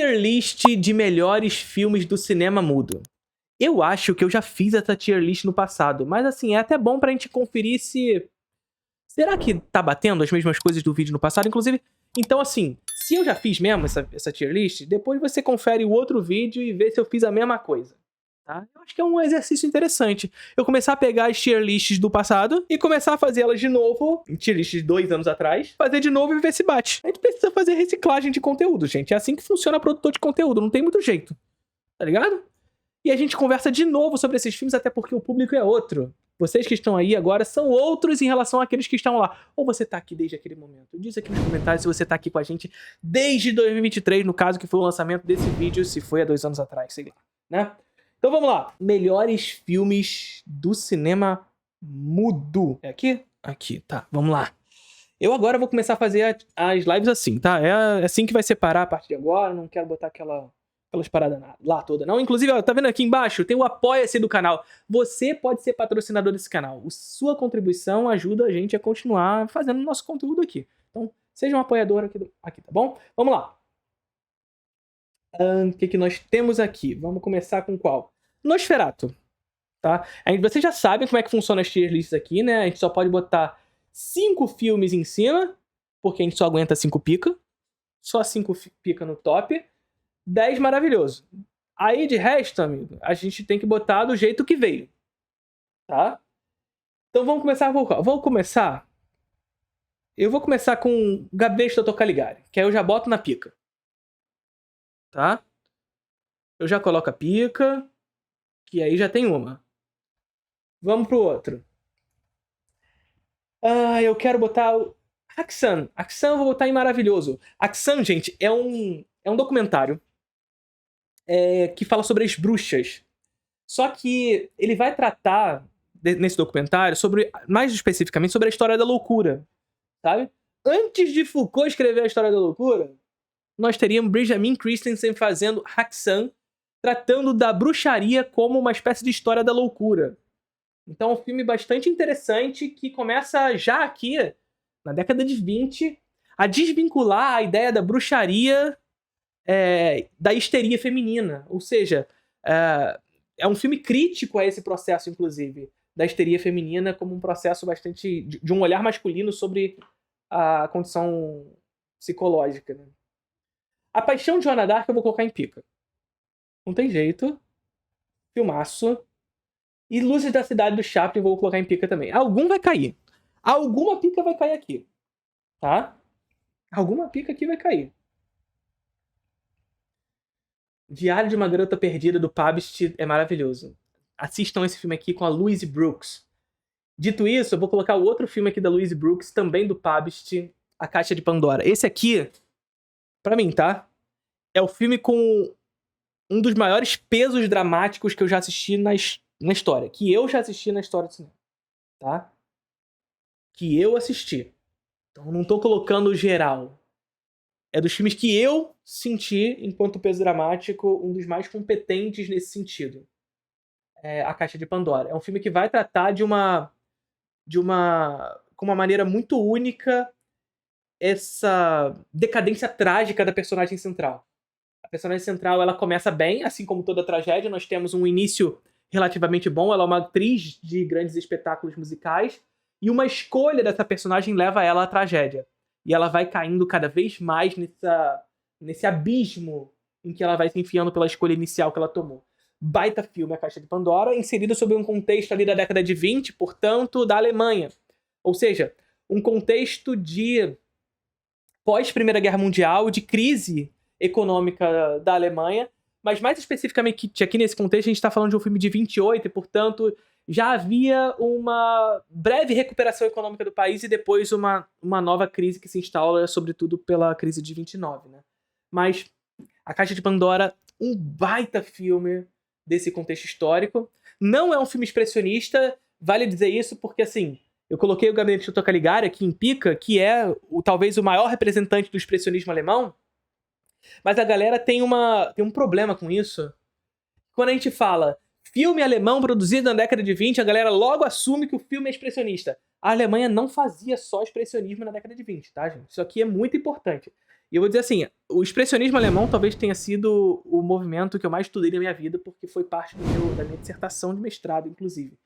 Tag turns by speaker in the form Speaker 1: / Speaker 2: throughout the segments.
Speaker 1: Tier list de melhores filmes do cinema mudo. Eu acho que eu já fiz essa tier list no passado, mas assim, é até bom pra gente conferir se... Será que tá batendo as mesmas coisas do vídeo no passado? Inclusive, então assim, se eu já fiz mesmo essa tier list, depois você confere o outro vídeo e vê se eu fiz a mesma coisa. Tá? Eu acho que é um exercício interessante. Eu começar a pegar as tier lists do passado e começar a fazer elas de novo, em tier lists de 2 anos atrás, fazer de novo e ver se bate. A gente precisa fazer reciclagem de conteúdo, gente. É assim que funciona produtor de conteúdo, não tem muito jeito. Tá ligado? E a gente conversa de novo sobre esses filmes, até porque o público é outro. Vocês que estão aí agora são outros em relação àqueles que estão lá. Ou você tá aqui desde aquele momento. Diz aqui nos comentários se você tá aqui com a gente desde 2023, no caso que foi o lançamento desse vídeo, se foi há 2 anos atrás, sei lá, né? Então vamos lá. Melhores filmes do cinema mudo. É aqui? Aqui, tá. Vamos lá. Eu agora vou começar a fazer as lives assim, tá? É assim que vai separar a partir de agora. Não quero botar aquelas paradas lá toda, não. Inclusive, ó, tá vendo aqui embaixo? Tem o Apoia-se do canal. Você pode ser patrocinador desse canal. Sua contribuição ajuda a gente a continuar fazendo nosso conteúdo aqui. Então, seja um apoiador aqui, tá bom? Vamos lá. O que nós temos aqui? Vamos começar com qual? Nosferatu, tá? Vocês já sabem como é que funciona as tier lists aqui, né? A gente só pode botar 5 filmes em cima, porque a gente só aguenta 5 pica. Só 5 pica no top. 10 maravilhoso. Aí, de resto, amigo, a gente tem que botar do jeito que veio, tá? Então vamos começar com qual? Eu vou começar com Gabinete do Dr. Caligari, que aí eu já boto na pica. Tá? Eu já coloco a pica, que aí já tem uma. Vamos pro outro. Eu quero botar o Haxan. Haxan eu vou botar em maravilhoso. Haxan, gente, é um documentário que fala sobre as bruxas. Só que ele vai tratar, nesse documentário, mais especificamente, sobre a história da loucura. Sabe? Antes de Foucault escrever a história da loucura, nós teríamos Benjamin Christensen fazendo Haxan, tratando da bruxaria como uma espécie de história da loucura. Então é um filme bastante interessante que começa já aqui, na década de 20, a desvincular a ideia da bruxaria da histeria feminina. Ou seja, é um filme crítico a esse processo, inclusive, da histeria feminina como um processo bastante... de um olhar masculino sobre a condição psicológica, né? A Paixão de Joana d'Arc eu vou colocar em pica. Não tem jeito. Filmaço. E Luzes da Cidade do Chaplin eu vou colocar em pica também. Algum vai cair. Alguma pica vai cair aqui. Tá? Alguma pica aqui vai cair. Diário de uma Garota Perdida do Pabst é maravilhoso. Assistam esse filme aqui com a Louise Brooks. Dito isso, eu vou colocar o outro filme aqui da Louise Brooks, também do Pabst, A Caixa de Pandora. Esse aqui, pra mim, tá? É o filme com um dos maiores pesos dramáticos que eu já assisti na história. Que eu já assisti na história do cinema. Tá? Que eu assisti. Então não tô colocando geral. É dos filmes que eu senti, enquanto peso dramático, um dos mais competentes nesse sentido. A Caixa de Pandora. É um filme que vai tratar com uma maneira muito única essa decadência trágica da personagem central. A personagem central, ela começa bem, assim como toda tragédia. Nós temos um início relativamente bom. Ela é uma atriz de grandes espetáculos musicais. E uma escolha dessa personagem leva ela à tragédia. E ela vai caindo cada vez mais nesse abismo em que ela vai se enfiando pela escolha inicial que ela tomou. Baita filme, A Caixa de Pandora, inserido sob um contexto ali da década de 20, portanto, da Alemanha. Ou seja, um contexto de pós-Primeira Guerra Mundial, de crise econômica da Alemanha, mas mais especificamente aqui nesse contexto a gente está falando de um filme de 28 e, portanto, já havia uma breve recuperação econômica do país e depois uma nova crise que se instaura, sobretudo pela crise de 29, né? Mas A Caixa de Pandora, um baita filme desse contexto histórico. Não é um filme expressionista, vale dizer isso porque, assim, eu coloquei o Gabinete do Dr. Caligari aqui em pica, que é talvez o maior representante do expressionismo alemão, mas a galera tem um problema com isso. Quando a gente fala filme alemão produzido na década de 20, a galera logo assume que o filme é expressionista. A Alemanha não fazia só expressionismo na década de 20, tá, gente? Isso aqui é muito importante. E eu vou dizer assim, o expressionismo alemão talvez tenha sido o movimento que eu mais estudei na minha vida, porque foi parte da minha dissertação de mestrado, inclusive.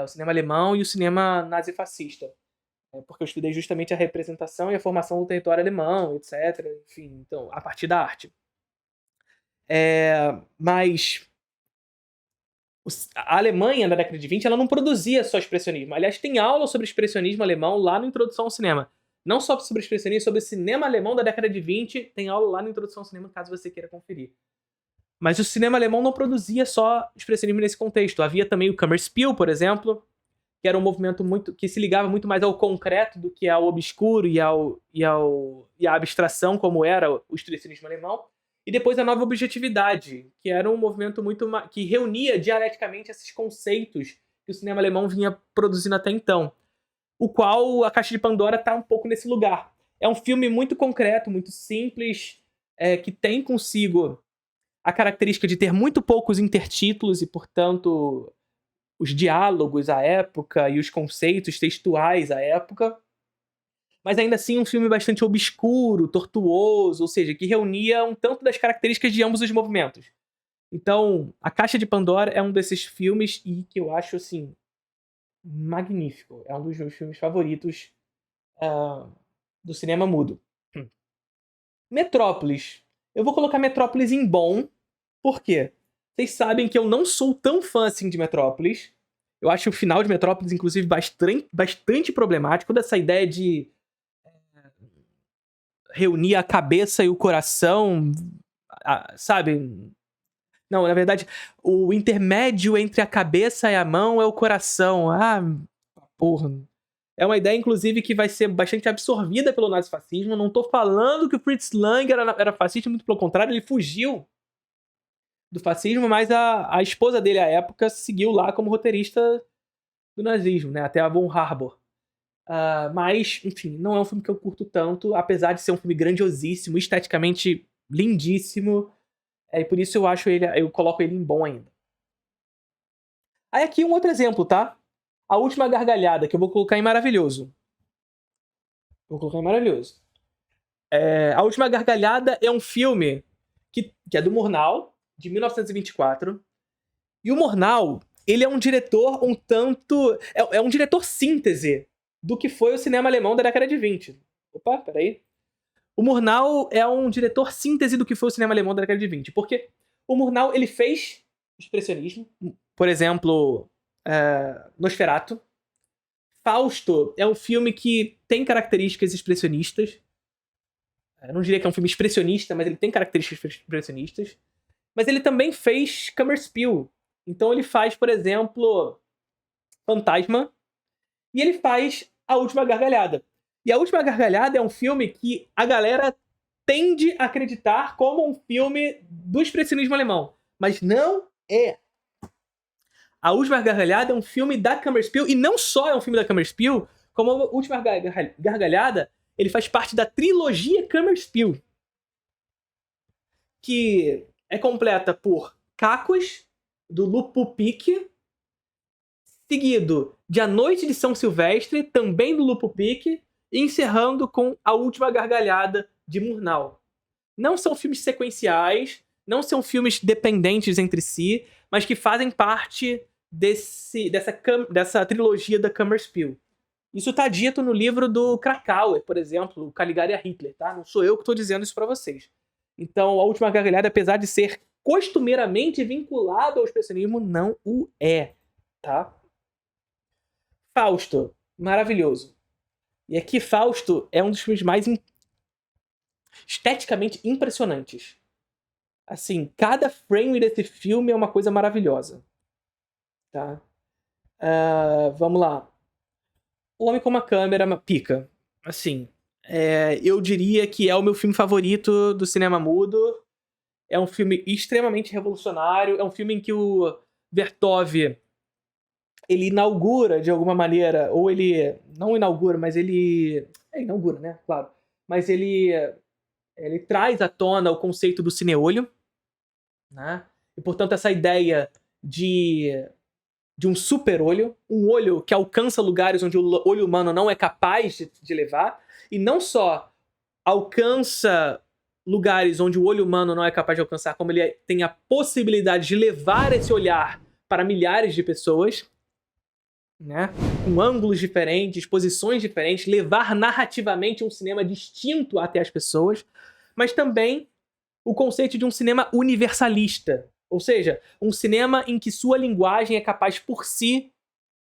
Speaker 1: O cinema alemão e o cinema nazifascista. Porque eu estudei justamente a representação e a formação do território alemão, etc. Enfim, então, a partir da arte. Mas a Alemanha, na década de 20, ela não produzia só expressionismo. Aliás, tem aula sobre expressionismo alemão lá no Introdução ao Cinema. Não só sobre expressionismo, sobre cinema alemão da década de 20, tem aula lá no Introdução ao Cinema, caso você queira conferir. Mas o cinema alemão não produzia só expressionismo nesse contexto. Havia também o Kammerspiel, por exemplo, que era um movimento que se ligava muito mais ao concreto do que ao obscuro e à abstração, como era o expressionismo alemão. E depois a nova objetividade, que era um movimento que reunia dialeticamente esses conceitos que o cinema alemão vinha produzindo até então. O qual a Caixa de Pandora está um pouco nesse lugar. É um filme muito concreto, muito simples, que tem consigo a característica de ter muito poucos intertítulos e, portanto, os diálogos à época e os conceitos textuais à época. Mas ainda assim um filme bastante obscuro, tortuoso, ou seja, que reunia um tanto das características de ambos os movimentos. Então, A Caixa de Pandora é um desses filmes e que eu acho, assim, magnífico. É um dos meus filmes favoritos do cinema mudo. Metrópolis. Eu vou colocar Metrópolis em bom, por quê? Vocês sabem que eu não sou tão fã assim de Metrópolis. Eu acho o final de Metrópolis, inclusive, bastante problemático, dessa ideia de reunir a cabeça e o coração, sabe? Não, na verdade, o intermédio entre a cabeça e a mão é o coração. Porra. É uma ideia, inclusive, que vai ser bastante absorvida pelo nazifascismo. Não tô falando que o Fritz Lang era fascista, muito pelo contrário, ele fugiu do fascismo, mas a esposa dele, à época, seguiu lá como roteirista do nazismo, né? Até a Von Harbour. Mas, enfim, não é um filme que eu curto tanto, apesar de ser um filme grandiosíssimo, esteticamente lindíssimo. E por isso eu coloco ele em bom ainda. Aí aqui um outro exemplo, tá? A Última Gargalhada, que eu vou colocar em maravilhoso. A Última Gargalhada é um filme que é do Murnau, de 1924. E o Murnau, ele é um diretor um tanto... É um diretor síntese do que foi o cinema alemão da década de 20. Opa, peraí. O Murnau é um diretor síntese do que foi o cinema alemão da década de 20. Porque o Murnau, ele fez expressionismo. Por exemplo, Nosferatu. Fausto é um filme que tem características expressionistas. Eu não diria que é um filme expressionista, mas ele tem características expressionistas. Mas ele também fez Kammerspiel. Então ele faz, por exemplo, Fantasma. E ele faz A Última Gargalhada. E A Última Gargalhada é um filme que a galera tende a acreditar como um filme do expressionismo alemão. Mas não é. A Última Gargalhada é um filme da Kammerspiel. E não só é um filme da Kammerspiel, como A Última Gargalhada, ele faz parte da trilogia Kammerspiel. Que é completa por Cacos, do Lupo-Pique, seguido de A Noite de São Silvestre, também do Lupo-Pique, e encerrando com A Última Gargalhada, de Murnau. Não são filmes sequenciais, não são filmes dependentes entre si, mas que fazem parte dessa trilogia da Kammerspiel. Isso está dito no livro do Krakauer, por exemplo, o Caligari a Hitler, tá? Não sou eu que estou dizendo isso para vocês. Então, A Última Gargalhada, apesar de ser costumeiramente vinculado ao expressionismo, não o é, tá? Fausto, maravilhoso. E aqui Fausto é um dos filmes mais esteticamente impressionantes. Assim, cada frame desse filme é uma coisa maravilhosa. Tá? Vamos lá. O Homem com uma Câmera pica. Assim, eu diria que é o meu filme favorito do cinema mudo. É um filme extremamente revolucionário. É um filme em que o Vertov ele inaugura, de alguma maneira, ou ele não inaugura, mas ele... inaugura, né? Claro. Mas ele traz à tona o conceito do cineolho, né? E, portanto, essa ideia de um super-olho, um olho que alcança lugares onde o olho humano não é capaz de levar, e não só alcança lugares onde o olho humano não é capaz de alcançar, como ele tem a possibilidade de levar esse olhar para milhares de pessoas, né? Com ângulos diferentes, posições diferentes, levar narrativamente um cinema distinto até as pessoas, mas também o conceito de um cinema universalista, ou seja, um cinema em que sua linguagem é capaz por si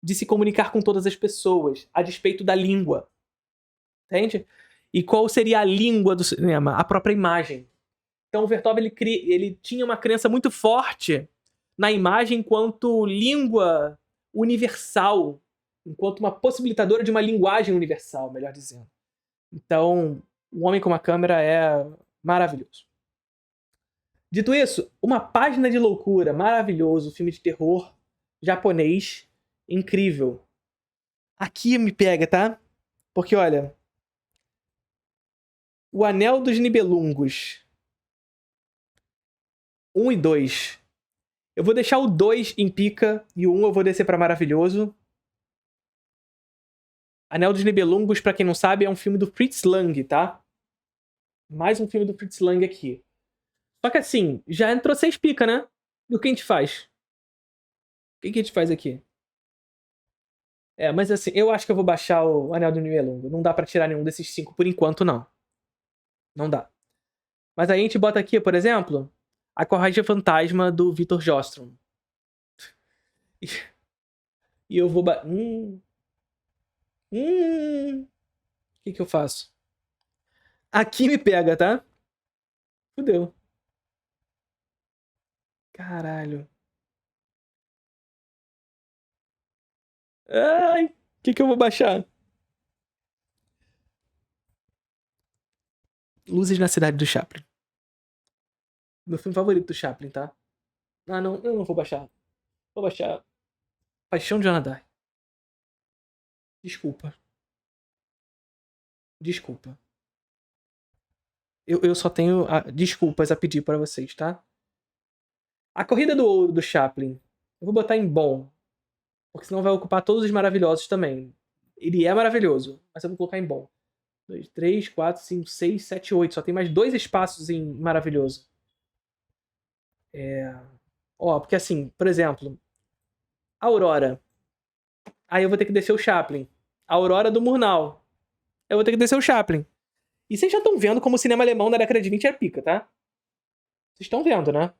Speaker 1: de se comunicar com todas as pessoas, a despeito da língua. Entende? E qual seria a língua do cinema? A própria imagem. Então o Vertov ele tinha uma crença muito forte na imagem enquanto língua universal, enquanto uma possibilitadora de uma linguagem universal, melhor dizendo. Então, O Homem com uma Câmera é maravilhoso. Dito isso, Uma Página de Loucura, maravilhoso, filme de terror japonês, incrível. Aqui me pega, tá? Porque, olha, O Anel dos Nibelungos 1 e 2. Eu vou deixar o 2 em pica e o 1 eu vou descer pra maravilhoso. Anel dos Nibelungos, pra quem não sabe, é um filme do Fritz Lang, tá? Mais um filme do Fritz Lang aqui. Só que assim, já entrou 6 pica, né? E o que a gente faz? O que a gente faz aqui? Mas assim, eu acho que eu vou baixar o Anel do Nibelungo. Não dá pra tirar nenhum desses 5 por enquanto, não. Não dá. Mas aí a gente bota aqui, por exemplo, A Coragem Fantasma, do Victor Jostrom. E eu vou... O que eu faço? Aqui me pega, tá? Fudeu. Caralho. Ai, o que eu vou baixar? Luzes na Cidade do Chaplin. Meu filme favorito do Chaplin, tá? Ah, não, eu não vou baixar. Vou baixar Paixão de Joana d'Arc. Desculpa. Desculpa. Eu só tenho desculpas a pedir pra vocês, tá? A Corrida do Ouro do Chaplin. Eu vou botar em bom. Porque senão vai ocupar todos os maravilhosos também. Ele é maravilhoso, mas eu vou colocar em bom. 2, 3, 4, 5, 6, 7, 8. Só tem mais 2 espaços em maravilhoso. Porque assim, por exemplo, Aurora. Aí eu vou ter que descer o Chaplin. Aurora do Murnau. Eu vou ter que descer o Chaplin. E vocês já estão vendo como o cinema alemão da década de 20 é pica, tá? Vocês estão vendo, né?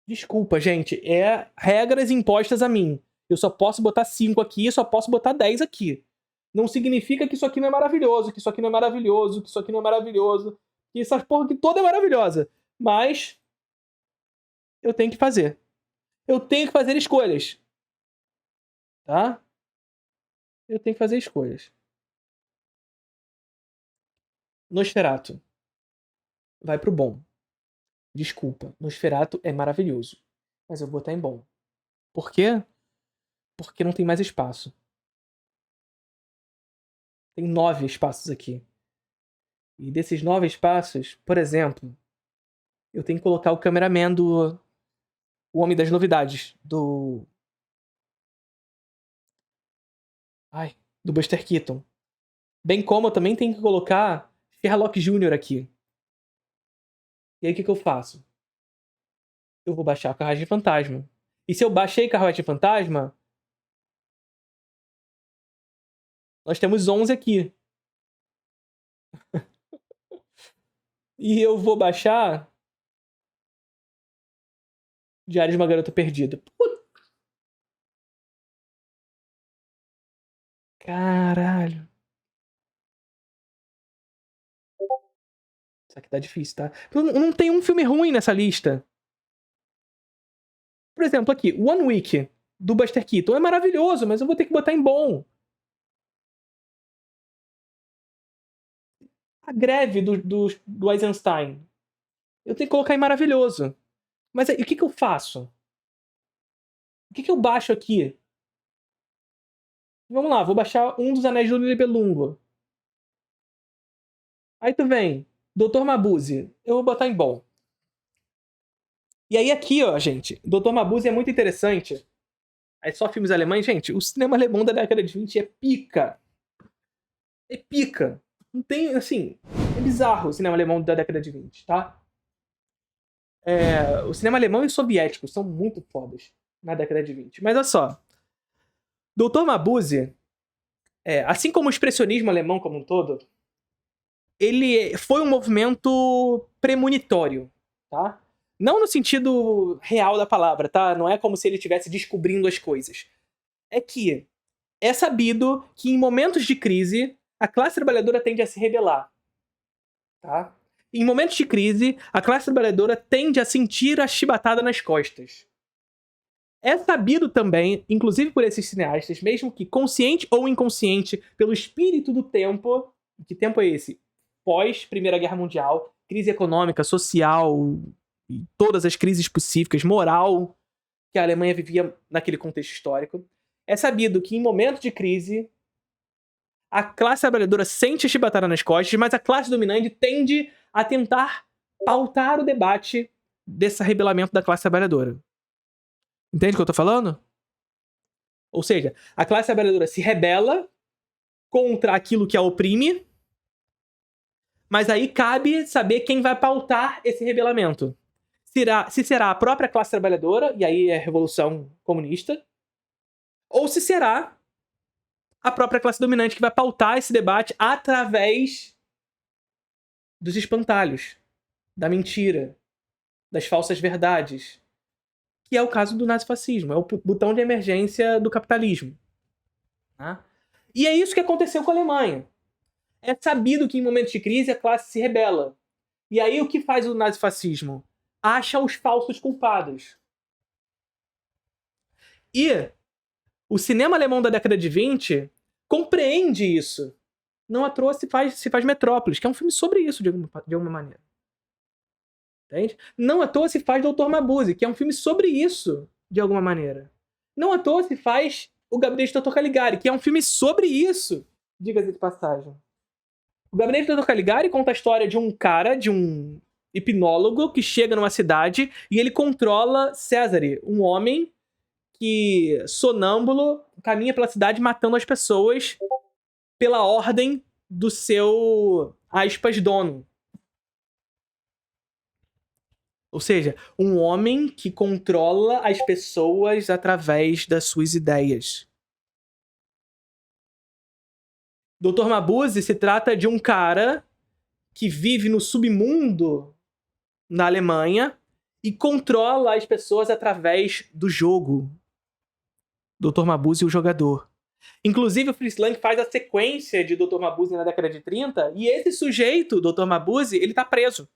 Speaker 1: Desculpa, gente. É regras impostas a mim. Eu só posso botar 5 aqui e só posso botar 10 aqui. Não significa que isso aqui não é maravilhoso, que isso aqui não é maravilhoso, que isso aqui não é maravilhoso. Que essa porra aqui toda é maravilhosa. Mas eu tenho que fazer. Eu tenho que fazer escolhas. Tá? Eu tenho que fazer escolhas. Nosferatu. Vai pro bom. Desculpa. Nosferatu é maravilhoso. Mas eu vou botar em bom. Por quê? Porque não tem mais espaço. Tem 9 espaços aqui. E desses 9 espaços, por exemplo, eu tenho que colocar o cameraman do O Homem das Novidades, do Buster Keaton. Bem como eu também tenho que colocar Sherlock Jr. aqui. E aí o que eu faço? Eu vou baixar a Carruagem Fantasma. E se eu baixei Carruagem Fantasma, nós temos 11 aqui. E eu vou baixar Diário de uma Garota Perdida. Caralho. Isso aqui tá difícil, tá? Não tem um filme ruim nessa lista. Por exemplo, aqui, One Week, do Buster Keaton. É maravilhoso, mas eu vou ter que botar em bom. A Greve, do Eisenstein. Eu tenho que colocar em maravilhoso. Mas aí, o que eu faço? O que eu baixo aqui? Vamos lá, vou baixar um dos Anéis do Nibelungo. Aí tu vem, Dr. Mabuse. Eu vou botar em bom. E aí aqui, ó, gente, Dr. Mabuse é muito interessante. Aí só filmes alemães, gente, o cinema alemão da década de 20 é pica. é pica. Não tem, assim, é bizarro o cinema alemão da década de 20, tá? O cinema alemão e soviético são muito fodas na década de 20. Mas olha só, Dr. Mabuse, assim como o expressionismo alemão como um todo, ele foi um movimento premonitório, tá? Não no sentido real da palavra, tá? Não é como se ele estivesse descobrindo as coisas. É que é sabido que em momentos de crise, a classe trabalhadora tende a se rebelar, tá? Em momentos de crise, a classe trabalhadora tende a sentir a chibatada nas costas. É sabido também, inclusive por esses cineastas, mesmo que consciente ou inconsciente, pelo espírito do tempo. Que tempo é esse? Pós Primeira Guerra Mundial, crise econômica, social, e todas as crises possíveis, moral, que a Alemanha vivia naquele contexto histórico. É sabido que em momentos de crise, a classe trabalhadora sente a chibatada nas costas, mas a classe dominante tende a tentar pautar o debate desse rebelamento da classe trabalhadora. Entende o que eu tô falando? Ou seja, a classe trabalhadora se rebela contra aquilo que a oprime, mas aí cabe saber quem vai pautar esse rebelamento. Se será a própria classe trabalhadora, e aí é a Revolução Comunista, ou se será a própria classe dominante que vai pautar esse debate através dos espantalhos, da mentira, das falsas verdades, que é o caso do nazifascismo, é o botão de emergência do capitalismo. Tá? E é isso que aconteceu com a Alemanha. É sabido que em momentos de crise a classe se rebela. E aí o que faz o nazifascismo? Acha os falsos culpados. E o cinema alemão da década de 20 compreende isso. Não à toa se faz Metrópolis, que é um filme sobre isso, de alguma maneira. Entende? Não à toa se faz Dr. Mabuse, que é um filme sobre isso, de alguma maneira. Não à toa se faz O Gabinete do Dr. Caligari, que é um filme sobre isso, diga-se de passagem. O Gabinete do Dr. Caligari conta a história de um cara, de um hipnólogo, que chega numa cidade e ele controla Césare, um homem que, sonâmbulo, caminha pela cidade matando as pessoas pela ordem do seu, aspas, dono. Ou seja, um homem que controla as pessoas através das suas ideias. Dr. Mabuse se trata de um cara que vive no submundo na Alemanha e controla as pessoas através do jogo. Dr. Mabuse e o jogador. Inclusive, o Fritz Lang faz a sequência de Dr. Mabuse na década de 30 e esse sujeito, Dr. Mabuse, ele tá preso.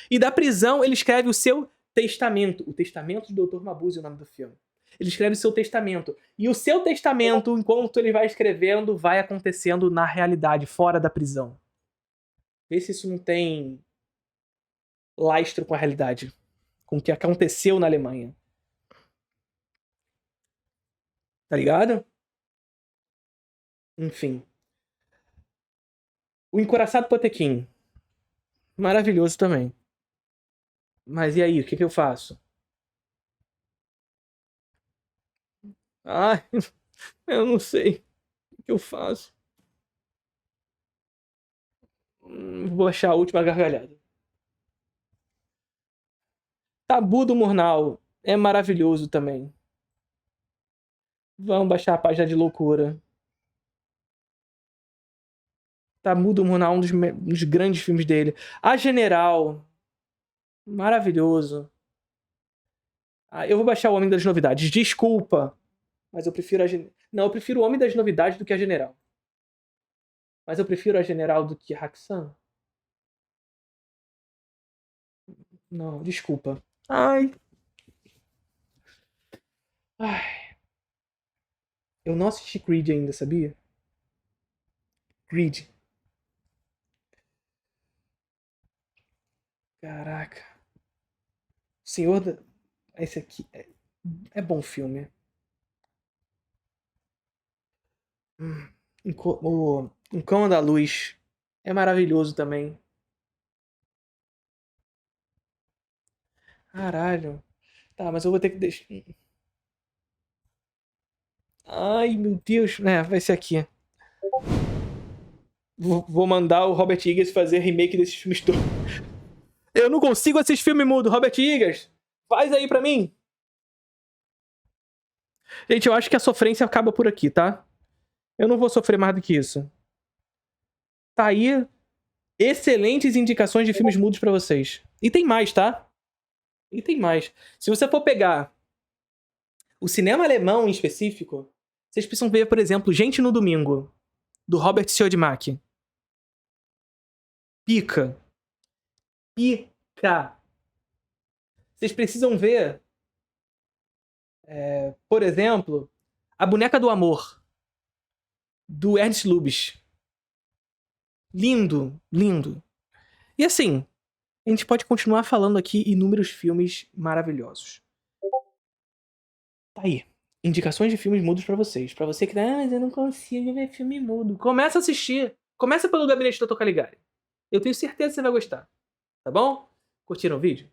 Speaker 1: E da prisão ele escreve o seu testamento. O Testamento do Dr. Mabuse é o nome do filme. Ele escreve o seu testamento. E o seu testamento, enquanto ele vai escrevendo, vai acontecendo na realidade, fora da prisão. Vê se isso não tem lastro com a realidade. Com o que aconteceu na Alemanha. Tá ligado? Enfim. O Encoraçado Potemkin. Maravilhoso também. Mas e aí, o que eu faço? Ai, eu não sei o que eu faço. Vou achar a última gargalhada. Tabu do Murnau é maravilhoso também. Vamos baixar a página de loucura. Tabu do Murnau é um dos grandes filmes dele. A General. Maravilhoso. Eu vou baixar o Homem das Novidades. Desculpa. Mas eu prefiro Não, eu prefiro o Homem das Novidades do que a General. Mas eu prefiro a General do que a Haxan. Não, desculpa. Ai. Eu não assisti Creed ainda, sabia? Creed. Caraca. Senhor da... Esse aqui é bom filme. Um Cão da Luz é maravilhoso também. Caralho. Tá, mas eu vou ter que deixar. Ai, meu Deus. Vai ser aqui. Vou mandar o Robert Eggers fazer remake desses filmes todos. Eu não consigo assistir filme mudo. Robert Eggers, faz aí pra mim. Gente, eu acho que a sofrência acaba por aqui, tá? Eu não vou sofrer mais do que isso. Tá aí excelentes indicações de filmes mudos pra vocês. E tem mais, tá? E tem mais. Se você for pegar o cinema alemão em específico, vocês precisam ver, por exemplo, Gente no Domingo, do Robert Siodmak. Pica. Pica. Vocês precisam ver, por exemplo, A Boneca do Amor, do Ernst Lubitsch. Lindo, lindo. E assim, a gente pode continuar falando aqui inúmeros filmes maravilhosos. Tá aí. Indicações de filmes mudos pra vocês. Pra você que mas eu não consigo ver filme mudo. Começa a assistir. Começa pelo Gabinete do Dr. Caligari. Eu tenho certeza que você vai gostar. Tá bom? Curtiram o vídeo?